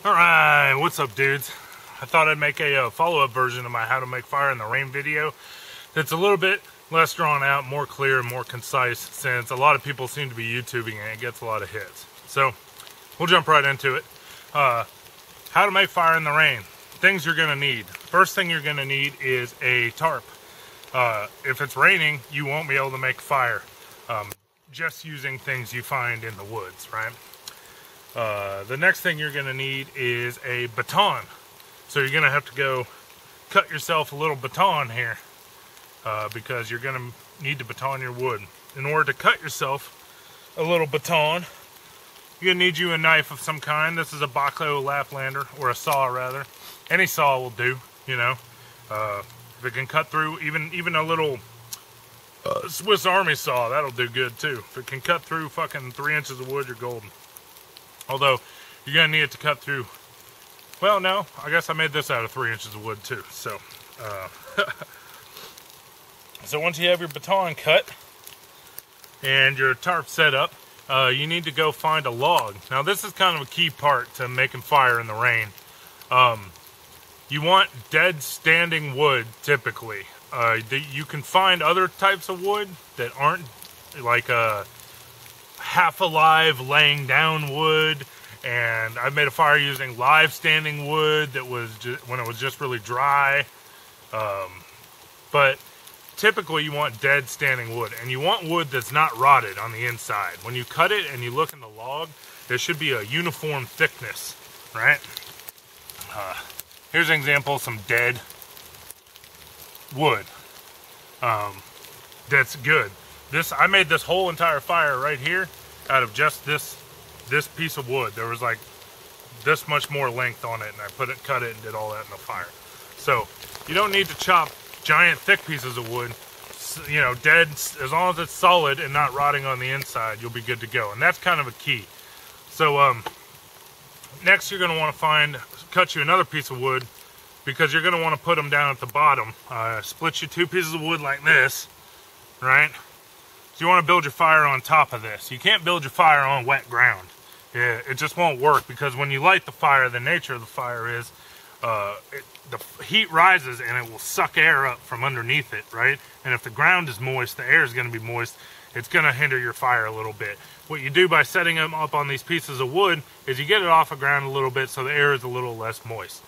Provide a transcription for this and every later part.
Alright, what's up dudes? I thought I'd make a follow-up version of my how to make fire in the rain video that's a little bit less drawn out, more clear, more concise, since a lot of people seem to be YouTubing and it gets a lot of hits. So, we'll jump right into it. How to make fire in the rain. Things you're going to need. First thing you're going to need is a tarp. If it's raining, you won't be able to make fire just using things you find in the woods, right? The next thing you're going to need is a baton. So you're going to have to go cut yourself a little baton here because you're going to need to baton your wood. In order to cut yourself a little baton, you're going to need you a knife of some kind. This is a Baco Laplander, or a saw rather. Any saw will do, you know. If it can cut through even a little Swiss Army saw, that'll do good too. If it can cut through fucking 3 inches of wood, you're golden. Although, you're going to need it to cut through, well, no, I guess I made this out of 3 inches of wood too. So, so once you have your baton cut and your tarp set up, you need to go find a log. Now, this is kind of a key part to making fire in the rain. You want dead standing wood, typically. You can find other types of wood that aren't like half alive laying down wood, and I've made a fire using live standing wood that was just, when it was just really dry. But typically you want dead standing wood, and you want wood that's not rotted on the inside. When you cut it and you look in the log, there should be a uniform thickness, right? Here's an example of some dead wood that's good. I made this whole entire fire right here out of just this piece of wood. There was like this much more length on it, and I cut it and did all that in the fire. So you don't need to chop giant thick pieces of wood. You know, dead, as long as it's solid and not rotting on the inside, you'll be good to go. And that's kind of a key. So next you're going to want to cut you another piece of wood, because you're going to want to put them down at the bottom. Split you 2 pieces of wood like this, right? So you want to build your fire on top of this. You can't build your fire on wet ground. It just won't work, because when you light the fire, the nature of the fire is the heat rises and it will suck air up from underneath it, right? And if the ground is moist, the air is going to be moist. It's going to hinder your fire a little bit. What you do by setting them up on these pieces of wood is you get it off the ground a little bit so the air is a little less moist.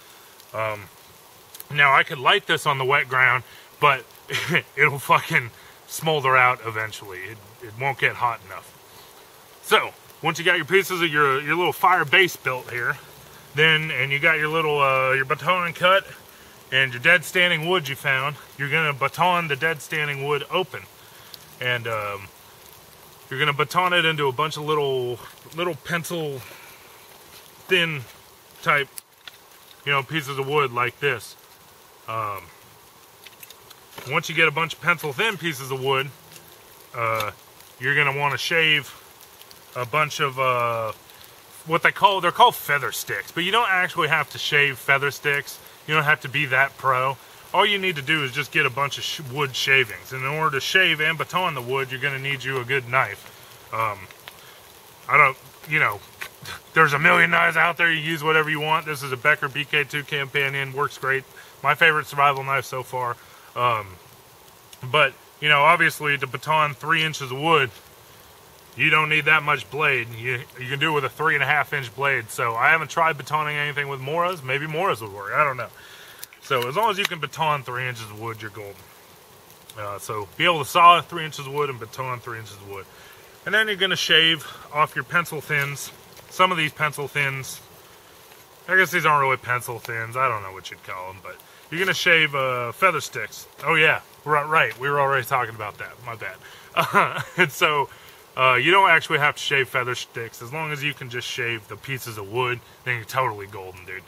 Now, I could light this on the wet ground, but it'll fucking smolder out eventually. It won't get hot enough. So, once you got your pieces of your little fire base built here, and you got your little your baton cut and your dead standing wood you found, you're gonna baton the dead standing wood open, and you're gonna baton it into a bunch of little pencil thin type, you know, pieces of wood like this. Once you get a bunch of pencil thin pieces of wood, you're gonna want to shave a bunch of they're called feather sticks, but you don't actually have to shave feather sticks. You don't have to be that pro. All you need to do is just get a bunch of wood shavings, and in order to shave and baton the wood, you're gonna need you a good knife. There's a million knives out there. You use whatever you want. This is a Becker BK2 Companion. Works great. My favorite survival knife so far. But, you know, obviously to baton 3 inches of wood, you don't need that much blade. You can do it with a 3.5 inch blade. So I haven't tried batoning anything with Moras. Maybe Moras would work. I don't know. So as long as you can baton 3 inches of wood, you're golden. So be able to saw 3 inches of wood and baton 3 inches of wood. And then you're going to shave off your pencil thins. Some of these pencil thins, I guess these aren't really pencil thins. I don't know what you'd call them, but you're going to shave feather sticks. Oh yeah, right. We were already talking about that. My bad. And so you don't actually have to shave feather sticks. As long as you can just shave the pieces of wood, then you're totally golden, dude.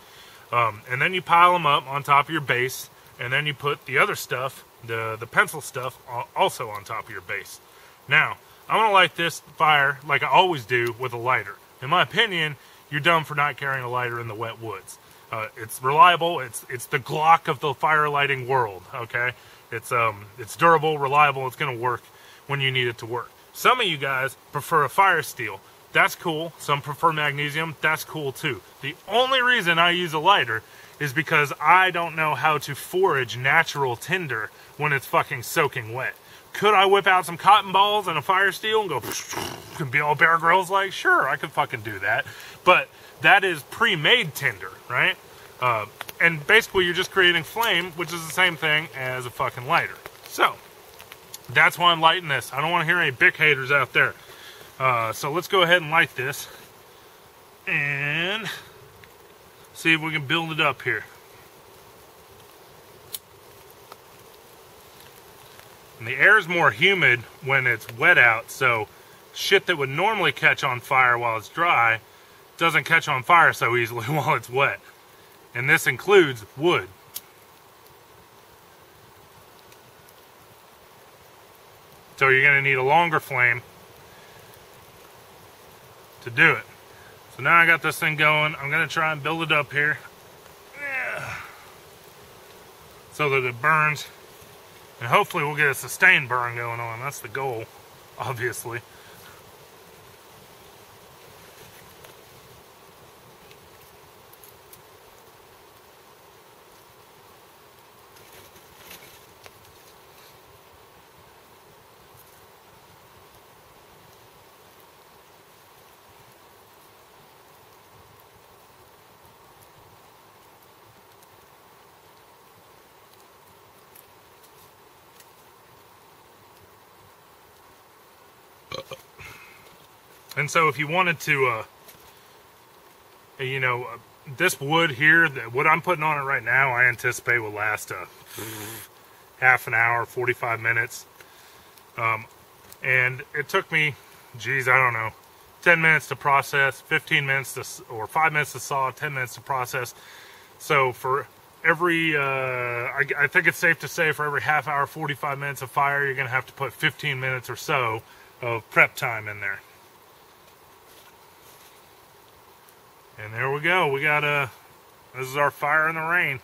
And then you pile them up on top of your base, and then you put the other stuff, the pencil stuff, also on top of your base. Now, I'm going to light this fire like I always do with a lighter. In my opinion, you're dumb for not carrying a lighter in the wet woods. It's reliable. It's the Glock of the fire lighting world, okay? It's durable, reliable. It's going to work when you need it to work. Some of you guys prefer a fire steel. That's cool. Some prefer magnesium. That's cool too. The only reason I use a lighter is because I don't know how to forage natural tinder when it's fucking soaking wet. Could I whip out some cotton balls and a fire steel and go and be all Bear Grylls like? Sure, I could fucking do that. But that is pre-made tinder, right? And basically you're just creating flame, which is the same thing as a fucking lighter. So, that's why I'm lighting this. I don't want to hear any Bic haters out there. So let's go ahead and light this. And see if we can build it up here. And the air is more humid when it's wet out, so shit that would normally catch on fire while it's dry doesn't catch on fire so easily while it's wet. And this includes wood. So you're going to need a longer flame to do it. So now I got this thing going. I'm going to try and build it up here. Yeah. So that it burns. And hopefully we'll get a sustained burn going on. That's the goal, obviously. And so if you wanted to, you know, this wood here, what I'm putting on it right now, I anticipate will last half an hour, 45 minutes. And it took me, geez, I don't know, 10 minutes to process, 15 minutes to, or 5 minutes to saw, 10 minutes to process. So for every, I think it's safe to say for every half hour, 45 minutes of fire, you're going to have to put 15 minutes or so of prep time in there. And there we go. We got this is our fire in the rain.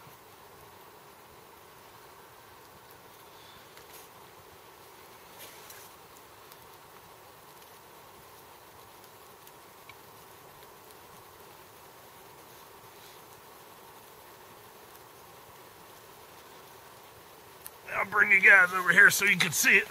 I'll bring you guys over here so you can see it.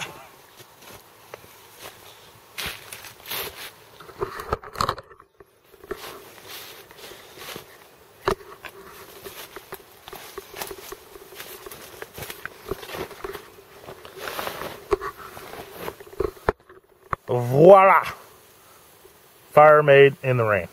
Voila! Fire made in the rain.